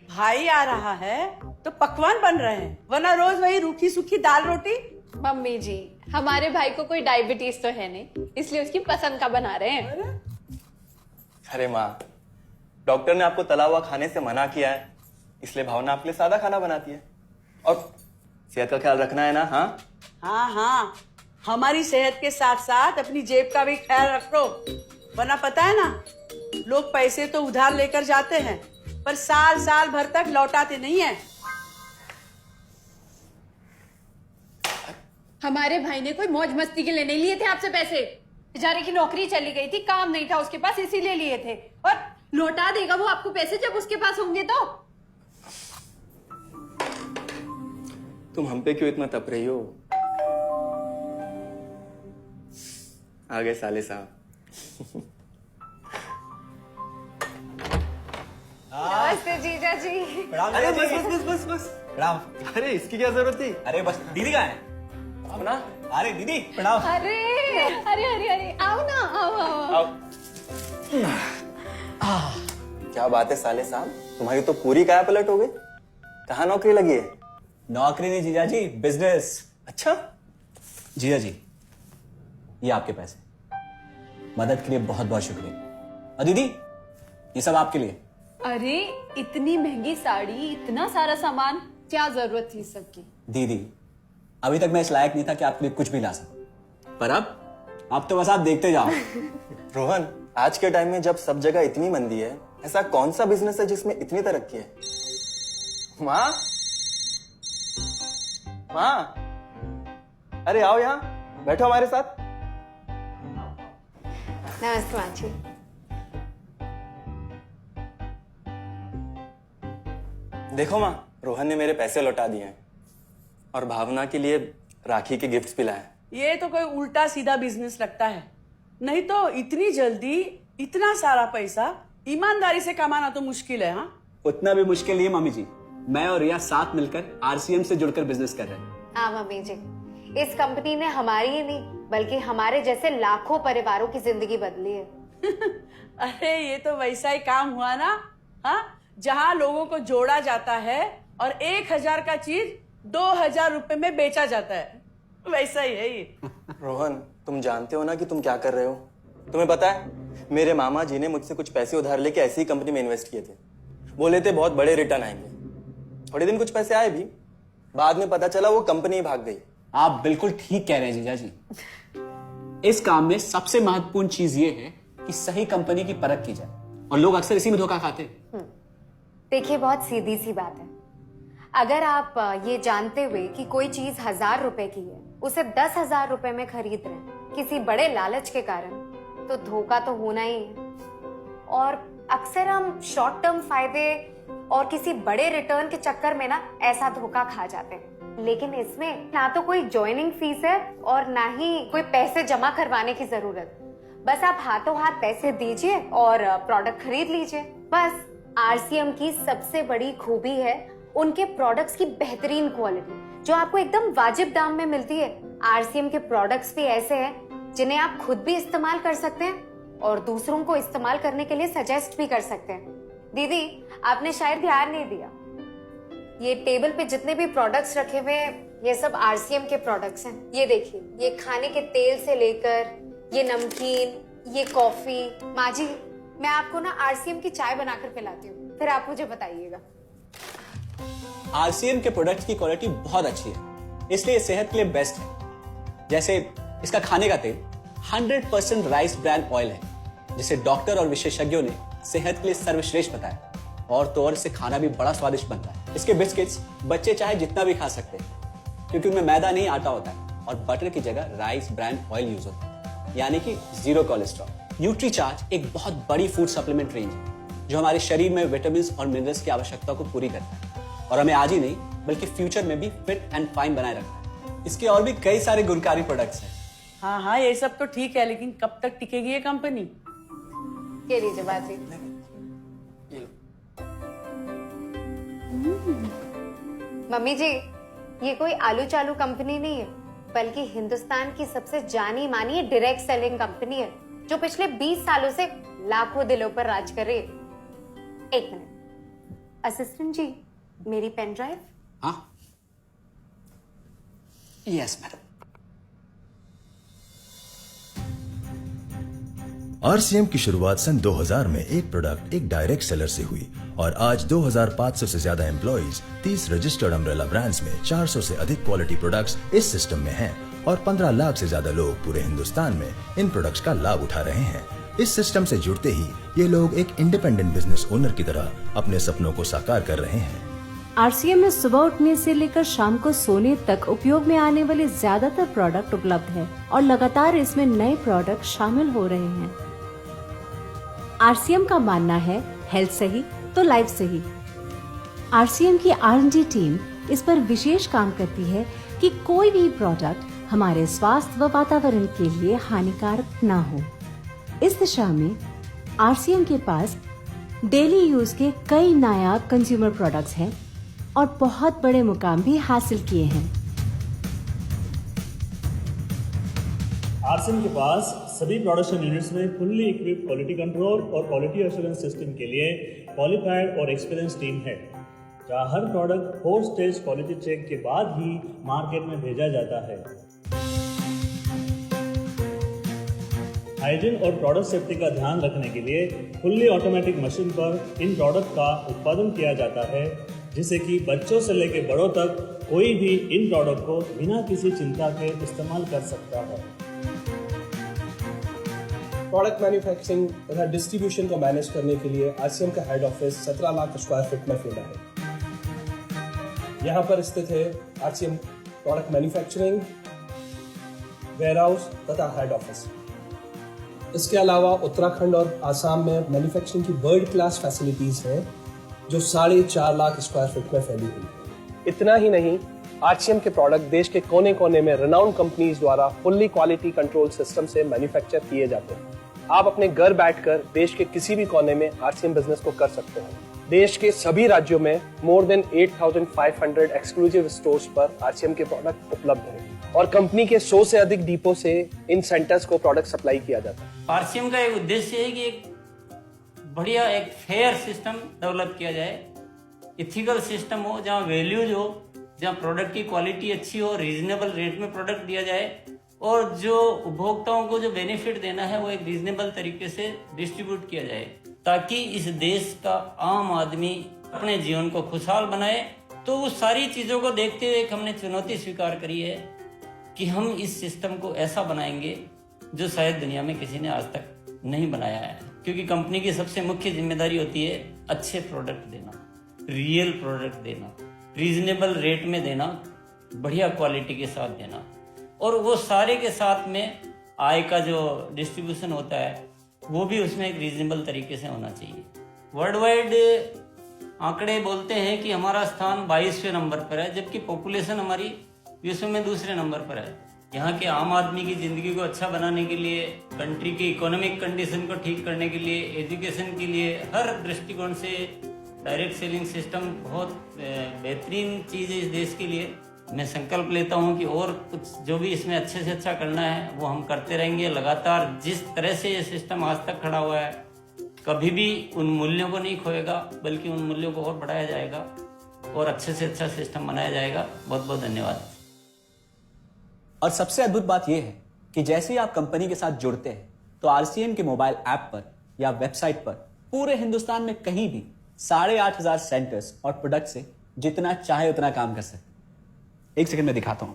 भाई आ रहा है तो पकवान बन रहे हैं, वरना रोज वही रूखी सूखी दाल रोटी। मम्मी जी, हमारे भाई को कोई डायबिटीज तो है नहीं, इसलिए उसकी पसंद का बना रहे हैं। अरे माँ, डॉक्टर ने आपको तला हुआ खाने से मना किया है, इसलिए भावना आपके लिए सादा खाना बनाती है। और सेहत का ख्याल रखना है ना। हाँ हाँ हाँ, हमारी सेहत के साथ साथ अपनी जेब का भी ख्याल रखो, वरना पता है ना, लोग पैसे तो उधार लेकर जाते हैं पर साल साल भर तक लौटाते नहीं है। हमारे भाई ने कोई मौज मस्ती के लिए नहीं लिए थे आपसे पैसे। बेचारे की नौकरी चली गई थी, काम नहीं था उसके पास, इसीलिए लिए थे। और लौटा देगा वो आपको पैसे जब उसके पास होंगे तो। तुम हम पे क्यों इतना तप रही हो? आ गए साले साहब। नमस्ते जीजा जी। अरे बस बस बस बस बस प्रणाम। अरे इसकी क्या जरूरत थी? अरे बस दीदी कहाँ है? भावना, अरे दीदी प्रणाम। अरे अरे अरे अरे आओ ना, आओ। क्या बात है साले साहब, तुम्हारी तो पूरी काया पलट हो गई। कहाँ नौकरी लगी है? नौकरी नहीं जीजा जी, बिजनेस। अच्छा, जीजा जी, ये आपके पैसे, मदद के लिए बहुत बहुत शुक्रिया। और दीदी, ये सब आपके लिए। अरे इतनी महंगी साड़ी, इतना सारा सामान, क्या जरूरत थी सबकी? दीदी, अभी तक मैं इस लायक नहीं था कि आपके लिए कुछ भी ला सकूं, पर अब तो बस आप देखते जाओ। रोहन, आज के टाइम में जब सब जगह इतनी मंदी है, ऐसा कौन सा बिजनेस है जिसमें इतनी तरक्की है? माँ, माँ, अरे आओ यहाँ बैठो हमारे साथ। नमस्ते माँ जी। देखो माँ, रोहन ने मेरे पैसे लौटा दिए हैं और भावना के लिए राखी के गिफ्ट्स भी लाए हैं। ये तो कोई उल्टा सीधा बिजनेस लगता है, नहीं तो इतनी जल्दी इतना सारा पैसा ईमानदारी से कमाना तो मुश्किल है। हाँ, उतना भी मुश्किल नहीं है मम्मी जी, मैं और रिया साथ मिलकर आरसीएम से जुड़कर बिजनेस कर रहे हैं। हाँ मम्मी जी, इस कंपनी ने हमारी ही नहीं बल्कि हमारे जैसे लाखों परिवारों की जिंदगी बदली है। अरे ये तो वैसा ही काम हुआ ना। हाँ, जहाँ लोगों को जोड़ा जाता है और 1000 का चीज 2000 रुपए में बेचा जाता है, वैसा ही है ये। रोहन, तुम जानते हो ना कि तुम क्या कर रहे हो? तुम्हें पता है, मेरे मामा जी ने मुझसे कुछ पैसे उधार लेके ऐसी ही कंपनी में इन्वेस्ट किए थे। बोले थे बहुत बड़े रिटर्न आएंगे। थोड़े दिन कुछ पैसे आए भी, बाद में पता चला वो कंपनी ही भाग गई। आप बिल्कुल ठीक कह रहे हैं जीजा जी। इस काम में सबसे महत्वपूर्ण चीज ये है कि सही कंपनी की परख की जाए, और लोग अक्सर इसी में धोखा खाते हैं। देखिए, बहुत सीधी सी बात है, अगर आप ये जानते हुए कि कोई चीज 1000 रुपए की है, उसे 10,000 रुपए में खरीद रहे हैं किसी बड़े लालच के कारण, तो धोखा तो होना ही है। और अक्सर हम शॉर्ट टर्म फायदे और किसी बड़े रिटर्न के चक्कर में ना ऐसा धोखा खा जाते हैं। लेकिन इसमें ना तो कोई ज्वाइनिंग फीस है और ना ही कोई पैसे जमा करवाने की जरूरत। बस आप हाथों हाथ पैसे दीजिए और प्रोडक्ट खरीद लीजिए। बस आरसीएम की सबसे बड़ी खूबी है उनके प्रोडक्ट्स की बेहतरीन क्वालिटी, जो आपको एकदम वाजिब दाम में मिलती है। आरसीएम के प्रोडक्ट्स भी ऐसे हैं जिन्हें आप खुद भी इस्तेमाल कर सकते हैं और दूसरों को इस्तेमाल करने के लिए सजेस्ट भी कर सकते हैं। दीदी, आपने शायद ध्यान नहीं दिया, ये टेबल पे जितने भी प्रोडक्ट्स रखे हुए हैं, ये सब आरसीएम के प्रोडक्ट्स हैं। ये देखिए, ये खाने के तेल से लेकर ये नमकीन, ये कॉफी। माँ जी, मैं आपको ना आरसीएम की चाय बनाकर पिलाती हूँ, फिर आप मुझे बताइएगा। आरसीएम के प्रोडक्ट्स की क्वालिटी बहुत अच्छी है, इसलिए सेहत के लिए बेस्ट है। जैसे इसका खाने का तेल 100% राइस ब्रांड ऑयल है, जिसे डॉक्टर और विशेषज्ञों ने सेहत के लिए सर्वश्रेष्ठ बताया। और तो और इससे खाना भी बड़ा स्वादिष्ट बनता है। इसके बिस्किट्स बच्चे चाहे जितना भी खा सकते हैं, क्योंकि उनमें मैदा नहीं आटा होता है और बटर की जगह राइस ब्रांड ऑयल यूज होता है, यानी कि 0 कोलेस्ट्रॉल। न्यूट्रीचार्ज एक बहुत बड़ी फूड सप्लीमेंट रेंज है, जो हमारे शरीर में विटामिन और मिनरल्स की आवश्यकता को पूरी करता है और हमें आज ही नहीं बल्कि फ्यूचर में भी फिट एंड फाइन बनाए रखता है। इसके और भी कई सारे गुणकारी प्रोडक्ट्स हैं। हाँ हाँ, ये सब तो ठीक है, लेकिन कब तक टिकेगी ये कंपनी? ये लीजिए बाजी। मम्मी जी, ये कोई आलू चालू कंपनी नहीं है, बल्कि हिंदुस्तान की सबसे जानी मानी डायरेक्ट सेलिंग कंपनी है, जो पिछले 20 सालों से लाखों दिलों पर राज कर रही है। एक मिनट, असिस्टेंट जी, मेरी पेन ड्राइव। हाँ, यस मैडम। आरसीएम की शुरुआत सन 2000 में एक प्रोडक्ट एक डायरेक्ट सेलर से हुई और आज 2500 से ज्यादा एम्प्लॉइज, 30 रजिस्टर्ड अम्ब्रेला ब्रांड्स में 400 से अधिक क्वालिटी प्रोडक्ट्स इस सिस्टम में हैं और 15 लाख से ज्यादा लोग पूरे हिंदुस्तान में इन प्रोडक्ट्स का लाभ उठा रहे हैं। इस सिस्टम से जुड़ते ही ये लोग एक इंडिपेंडेंट बिजनेस ओनर की तरह अपने सपनों को साकार कर रहे हैं। आरसीएम में सुबह उठने से लेकर शाम को सोने तक उपयोग में आने वाले ज्यादातर प्रोडक्ट उपलब्ध है और लगातार इसमें नए प्रोडक्ट शामिल हो रहे हैं। आरसीएम का मानना है हेल्थ सही तो लाइफ सही। आरसीएम की R&D टीम इस पर विशेष काम करती है कि कोई भी प्रोडक्ट हमारे स्वास्थ्य व वातावरण के लिए हानिकारक न हो। इस दिशा में आरसीएम के पास डेली यूज के कई नायाब कंज्यूमर प्रोडक्ट्स हैं और बहुत बड़े मुकाम भी हासिल किए हैं। आरसीएम के पास सभी प्रोडक्शन यूनिट्स में फुल्ली इक्विप्ड क्वालिटी कंट्रोल और क्वालिटी एश्योरेंस सिस्टम के लिए क्वालिफाइड और एक्सपीरियंस टीम है, जहां हर प्रोडक्ट 4 स्टेज क्वालिटी चेक के बाद ही मार्केट में भेजा जाता है। हाइजीन और प्रोडक्ट सेफ्टी का ध्यान रखने के लिए फुल्ली ऑटोमेटिक मशीन पर इन प्रोडक्ट का उत्पादन किया जाता है, जिससे कि बच्चों से लेकर बड़ों तक कोई भी इन प्रोडक्ट को बिना किसी चिंता के इस्तेमाल कर सकता है। प्रोडक्ट मैन्युफैक्चरिंग तथा डिस्ट्रीब्यूशन को मैनेज करने के लिए आरसीएम का head office 17 lakh square feet में फैला है। यहाँ पर स्थित है आरसीएम प्रोडक्ट मैन्युफैक्चरिंग, वेयरहाउस तथा हेड ऑफिस। इसके अलावा उत्तराखंड और आसाम में मैन्युफैक्चरिंग की वर्ल्ड क्लास फैसिलिटीज हैं, जो 4.5 लाख स्क्वायर फीट में फैली हुई है। इतना ही नहीं, आरसीएम के प्रोडक्ट देश के कोने कोने में रिनाउंड कंपनीज द्वारा फुल्ली क्वालिटी कंट्रोल सिस्टम से मैन्युफैक्चर किए जाते हैं। आप अपने घर बैठकर देश के किसी भी कोने में आरसीएम बिजनेस को कर सकते हैं। देश के सभी राज्यों में मोर देन 8,500 एक्सक्लूसिव स्टोर्स पर आरसीएम के प्रोडक्ट उपलब्ध हैं और कंपनी के 100 से अधिक डिपो से इन सेंटर्स को प्रोडक्ट सप्लाई किया जाता है। आरसीएम का एक उद्देश्य है कि एक बढ़िया एक फेयर सिस्टम डेवलप किया जाए, इथिकल सिस्टम हो, जहाँ वैल्यूज हो, जहाँ प्रोडक्ट की क्वालिटी अच्छी हो, रीजनेबल रेट में प्रोडक्ट दिया जाए और जो उपभोक्ताओं को जो बेनिफिट देना है वो एक रीजनेबल तरीके से डिस्ट्रीब्यूट किया जाए, ताकि इस देश का आम आदमी अपने जीवन को खुशहाल बनाए। तो उस सारी चीज़ों को देखते हुए हमने चुनौती स्वीकार करी है कि हम इस सिस्टम को ऐसा बनाएंगे जो शायद दुनिया में किसी ने आज तक नहीं बनाया है, क्योंकि कंपनी की सबसे मुख्य जिम्मेदारी होती है अच्छे प्रोडक्ट देना, रियल प्रोडक्ट देना, रीजनेबल रेट में देना, बढ़िया क्वालिटी के साथ देना, और वो सारे के साथ में आय का जो डिस्ट्रीब्यूशन होता है वो भी उसमें एक रीजनेबल तरीके से होना चाहिए। वर्ल्ड वाइड आंकड़े बोलते हैं कि हमारा स्थान 22वें नंबर पर है, जबकि पॉपुलेशन हमारी विश्व में दूसरे नंबर पर है। यहाँ के आम आदमी की ज़िंदगी को अच्छा बनाने के लिए, कंट्री की इकोनॉमिक कंडीशन को ठीक करने के लिए, एजुकेशन के लिए, हर दृष्टिकोण से डायरेक्ट सेलिंग सिस्टम बहुत बेहतरीन चीज़ है इस देश के लिए। मैं संकल्प लेता हूँ कि और कुछ जो भी इसमें अच्छे से अच्छा करना है वो हम करते रहेंगे लगातार। जिस तरह से ये सिस्टम आज तक खड़ा हुआ है, कभी भी उन मूल्यों को नहीं खोएगा, बल्कि उन मूल्यों को और बढ़ाया जाएगा और अच्छे से अच्छा सिस्टम बनाया जाएगा। बहुत बहुत धन्यवाद। और सबसे अद्भुत बात यह है कि जैसे ही आप कंपनी के साथ जुड़ते हैं तो आरसीएम के मोबाइल ऐप पर या वेबसाइट पर पूरे हिंदुस्तान में कहीं भी 8,500 सेंटर्स और प्रोडक्ट से जितना चाहे उतना काम कर सकते। एक सेकंड में दिखाता हूं।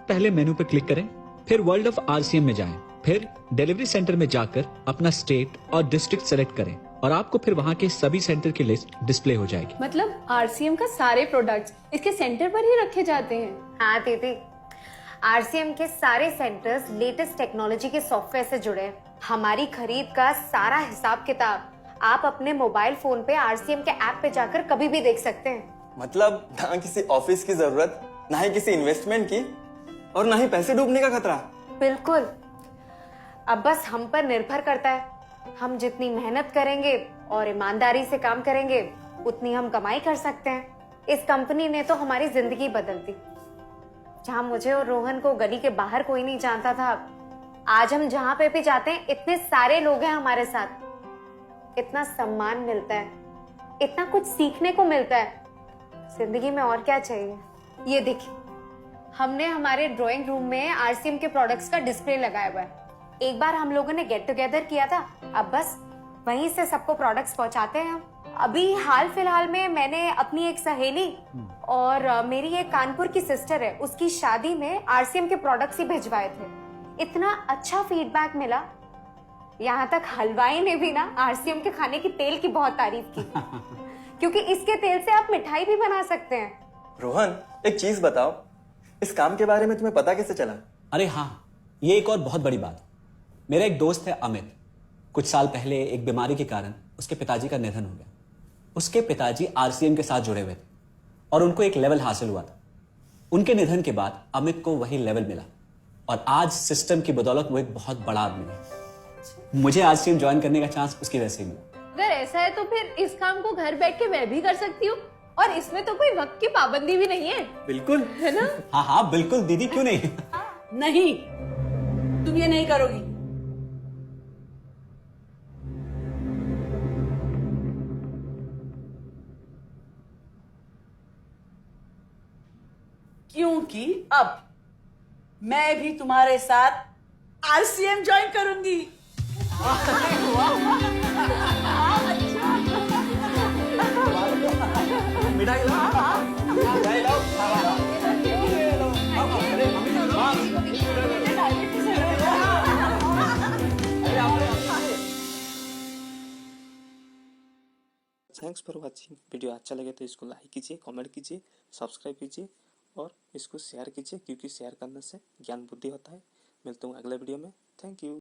पहले मेनू पर क्लिक करें, फिर वर्ल्ड ऑफ आरसीएम में जाएं, फिर डिलीवरी सेंटर में जाकर अपना स्टेट और डिस्ट्रिक्ट सेलेक्ट करें और आपको फिर वहां के सभी सेंटर की लिस्ट डिस्प्ले हो जाएगी। मतलब आरसीएम का सारे प्रोडक्ट्स इसके सेंटर पर ही रखे जाते हैं? हाँ दीदी, आरसीएम के सारे सेंटर्स लेटेस्ट टेक्नोलॉजी के सॉफ्टवेयर से जुड़े हैं। हमारी खरीद का सारा हिसाब किताब आप अपने मोबाइल फोन पे आरसीएम के ऐप पे जाकर कभी भी देख सकते हैं। मतलब ना किसी ऑफिस की जरूरत, ना ही किसी इन्वेस्टमेंट की, और ना ही पैसे डूबने का खतरा। बिल्कुल। अब बस हम पर निर्भर करता है, हम जितनी मेहनत करेंगे और ईमानदारी से काम करेंगे उतनी हम कमाई कर सकते हैं। इस कंपनी ने तो हमारी जिंदगी बदल दी। जहां मुझे और रोहन को गली के बाहर कोई नहीं जानता था, आज हम जहां पे भी जाते हैं इतने सारे लोग हैं हमारे साथ। इतना सम्मान मिलता है, इतना कुछ सीखने को मिलता है। जिंदगी में और क्या चाहिए। ये देखिए, हमने हमारे ड्राइंग रूम में आरसीएम के प्रोडक्ट्स का डिस्प्ले लगाया हुआ है। एक बार हम लोगों ने गेट टुगेदर किया था, अब बस वहीं से सबको प्रोडक्ट्स पहुंचाते हैं हम। अभी हाल फिलहाल में मैंने अपनी एक सहेली और मेरी एक कानपुर की सिस्टर है, उसकी शादी में आरसीएम के प्रोडक्ट्स ही भिजवाए थे। इतना अच्छा फीडबैक मिला, यहाँ तक हलवाई ने भी ना आरसीएम के खाने की तेल की बहुत तारीफ की क्योंकि इसके तेल से आप मिठाई भी बना सकते हैं। रोहन, एक चीज बताओ, इस काम के बारे में तुम्हें पता कैसे चला? अरे हाँ, ये एक और बहुत बड़ी बात। मेरा एक दोस्त है अमित, कुछ साल पहले एक बीमारी के कारण उसके पिताजी का निधन हो गया। उसके पिताजी आरसीएम के साथ जुड़े हुए थे और उनको एक लेवल हासिल हुआ था। उनके निधन के बाद अमित को वही लेवल मिला और आज सिस्टम की बदौलत वो एक बहुत बड़ा आदमी है। मुझे आरसीएम ज्वाइन करने का चांस उसकी वजह से मिला। अगर ऐसा है तो फिर इस काम को घर बैठ के मैं भी कर सकती हूँ, और इसमें तो कोई वक्त की पाबंदी भी नहीं है। बिल्कुल, है ना? हाँ हाँ बिल्कुल दीदी, क्यों नहीं। नहीं, तुम ये नहीं करोगी। क्योंकि अब मैं भी तुम्हारे साथ आरसीएम ज्वाइन करूंगी। Thanks for watching. वीडियो अच्छा लगे तो इसको लाइक कीजिए, कमेंट कीजिए, सब्सक्राइब कीजिए और इसको शेयर कीजिए, क्योंकि शेयर करने से ज्ञान बुद्धि होता है। मिलता हूँ अगले वीडियो में। Thank you.